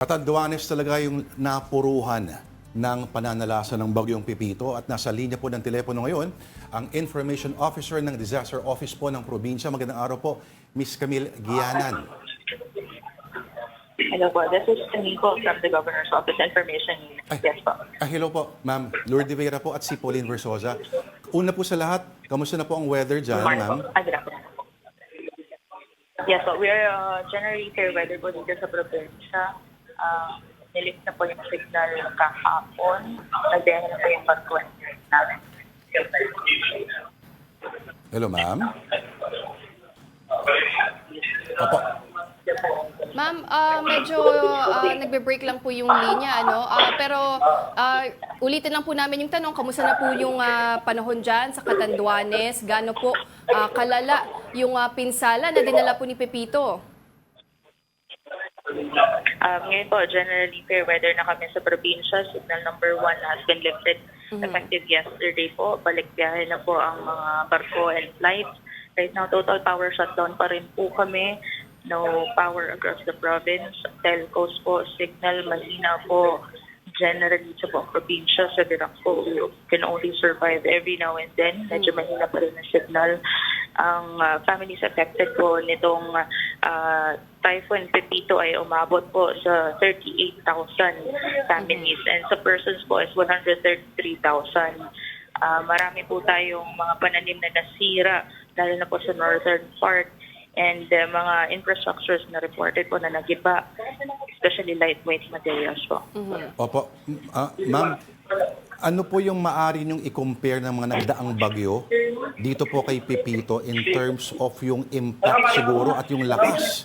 Catanduanes talaga yung napuruhan ng pananalasa ng Bagyong Pipito at nasa linya po ng telepono ngayon ang Information Officer ng Disaster Office po ng probinsya. Magandang araw po, Miss Camille Gianan. Hello po, this is Nico from the Governor's Office Information. Yes po. Hello po, Ma'am Lourdes Vera po at si Pauline Versosa. Una po sa lahat, kamusta na po ang weather dyan, Ma'am? Good afternoon po. Yes po, we are generally fair weather po dito sa probinsya. Nilift na po yung signal kahapon. Nagbiyahe na po yung pag-20 namin. Hello, Ma'am. Opo. Ma'am, medyo nagbe-break lang po yung linya, ano? Pero ulitin lang po namin yung tanong, kamusta na po yung panahon dyan sa Catanduanes? Gaano po kalala yung pinsala na dinala po ni Pepito? Ngayon po, generally fair weather na kami sa probinsya. Signal number 1 has been lifted effective yesterday po. Balik biyahe na po ang mga barko and flights. Right now, total power shutdown pa rin po kami. No power across the province. Telcos po, signal, mahina po. Generally sa buong probinsya, sa Dirac po, we can only survive every now and then. Medyo mahina pa rin ang signal. Ang families affected po nitong Typhoon Pepito ay umabot po sa 38,000 families. And sa persons po is 133,000. Marami po tayong mga pananim na nasira, lalo na po sa northern part. And mga infrastructures na reported po na nagiba, especially lightweight materials po. Opo. Ma'am, ano po yung maaari niyong i-compare ng mga nagdaang bagyo dito po kay Pepito in terms of yung impact siguro at yung lakas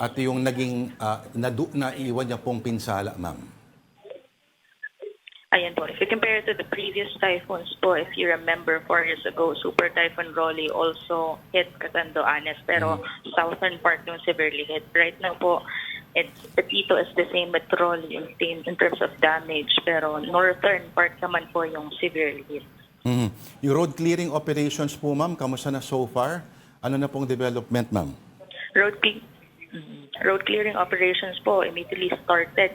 at yung naging naiwan niya pong pinsala, ma'am? Ayan po, if you compare it to the previous typhoons po, if you remember 4 years ago, Super Typhoon Rolly also hit Catanduanes, pero southern part yung severely hit. Right now po, Pepito is the same with Rolly in terms of damage, pero northern part naman po yung severely hit. Yung road clearing operations po, ma'am, kamusta na so far? Ano na pong development, ma'am? Road clearing operations po immediately started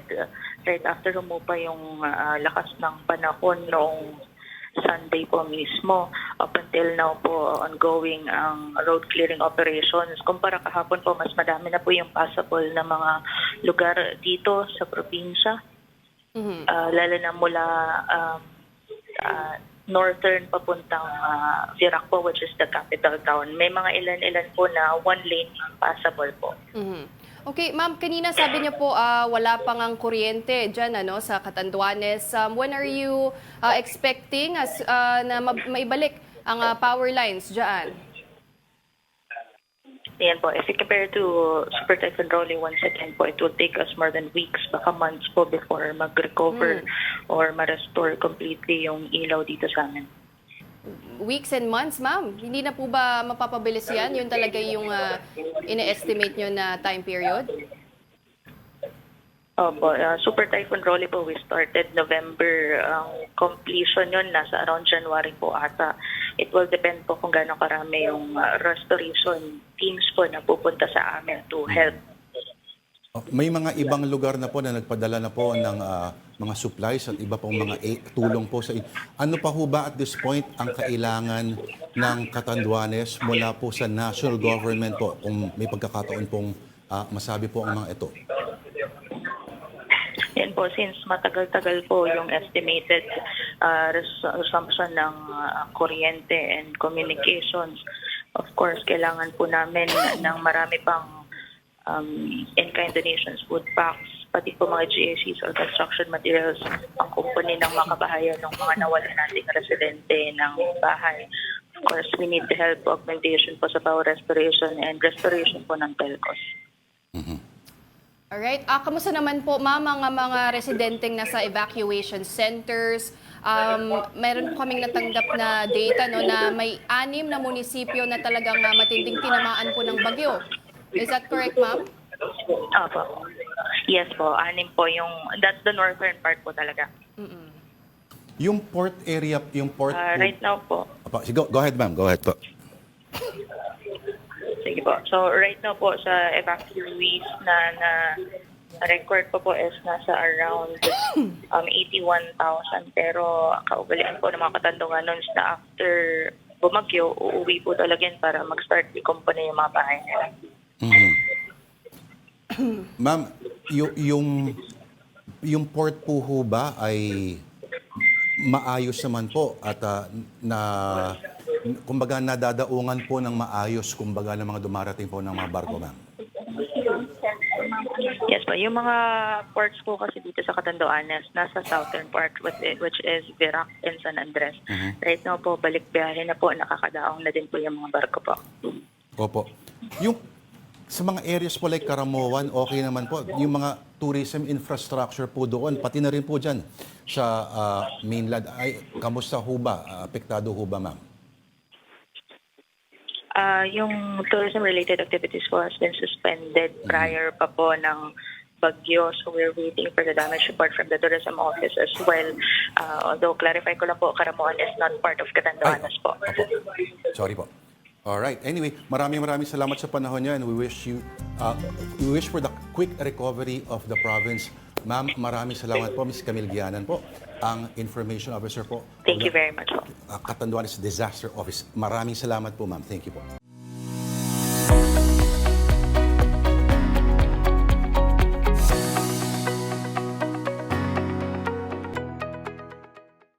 right after humupa yung lakas ng panahon noong Sunday po mismo. Up until now po, ongoing ang road clearing operations. Kumpara kahapon po, mas madami na po yung passable na mga lugar dito sa probinsya. Lalo na mula northern papuntang Dirac po, which is the capital town. May mga ilan-ilan po na one lane passable po. Okay, ma'am, kanina sabi niyo po wala pang ang kuryente dyan sa Catanduanes. When are you expecting na maibalik ang power lines dyan? Ayan po, if you compare to Super Typhoon Rolly once again po, it will take us more than weeks, baka months po before mag-recover or ma-restore completely yung ilaw dito sa amin. Weeks and months, ma'am? Hindi na po ba mapapabilis yan? Yun talaga yung ine-estimate nyo na time period? Opo, Super Typhoon Rolly po, we started November. Completion yun, nasa around January po ata. It will depend po kung gaano karami yung restoration teams po na pupunta sa amin to help. May mga ibang lugar na po na nagpadala na po ng mga supplies at iba pong mga tulong po sa ano pa ho ba at this point ang kailangan ng Catanduanes mula po sa national government po kung may pagkakataon pong masabi po ang mga ito? Yan po, since matagal-tagal po yung estimated resumption ng kuryente and communications, of course, kailangan po namin ng marami pang in-kind donations, food packs, pati po mga GACs or construction materials, ang kumpuni ng mga kabahayan ng mga nawalan nating residente ng bahay. Of course, we need the help augmentation po sa power restoration and restoration po ng telcos. Alright. Kamusta naman po, ma'am, mga residenteng nasa evacuation centers? Meron po kaming natanggap na data na may 6 na munisipyo na talagang matinding tinamaan po ng bagyo. Is that correct, ma'am? Opo. Yes po, 6 po yung, that's the northern part po talaga. Yung port area, yung port... right now po. Go ahead, ma'am. Go ahead po. Sige po. So right now po sa evacuees na record po is nasa around 81,000. Pero kaugalian po ng mga Katandunganons na after bumagyo, uuwi po talaga yan para mag-start i-company yung mga bahay nila. Ma'am, yung port po ho ba ay maayos naman po at kumbaga nadadaungan po ng maayos kumbaga ng mga dumarating po ng mga barko, ma'am? Yes po. Yung mga ports po kasi dito sa Catanduanes, nasa southern part which is Virac and San Andres. Right now po, balik biyahe na po, nakakadaong na din po yung mga barko po. Opo. Yung sa mga areas po like Karamoan, okay naman po. Yung mga tourism infrastructure po doon, pati na rin po dyan sa mainland. Ay, kamusta ho ba? Apektado ho ba, ma'am? Yung tourism-related activities po has been suspended prior pa po ng bagyo. So we're waiting for the damage report from the tourism office as well. Although clarify ko lang po, Karamoan is not part of Catanduanes po. Opo. Sorry po. All right. Anyway, maraming salamat sa panahon niyo and we wish for the quick recovery of the province. Ma'am, maraming salamat po. Ms. Camille Gianan po, ang Information Officer po. Thank you very much po. Catanduanes Disaster Office. Maraming salamat po, ma'am. Thank you po.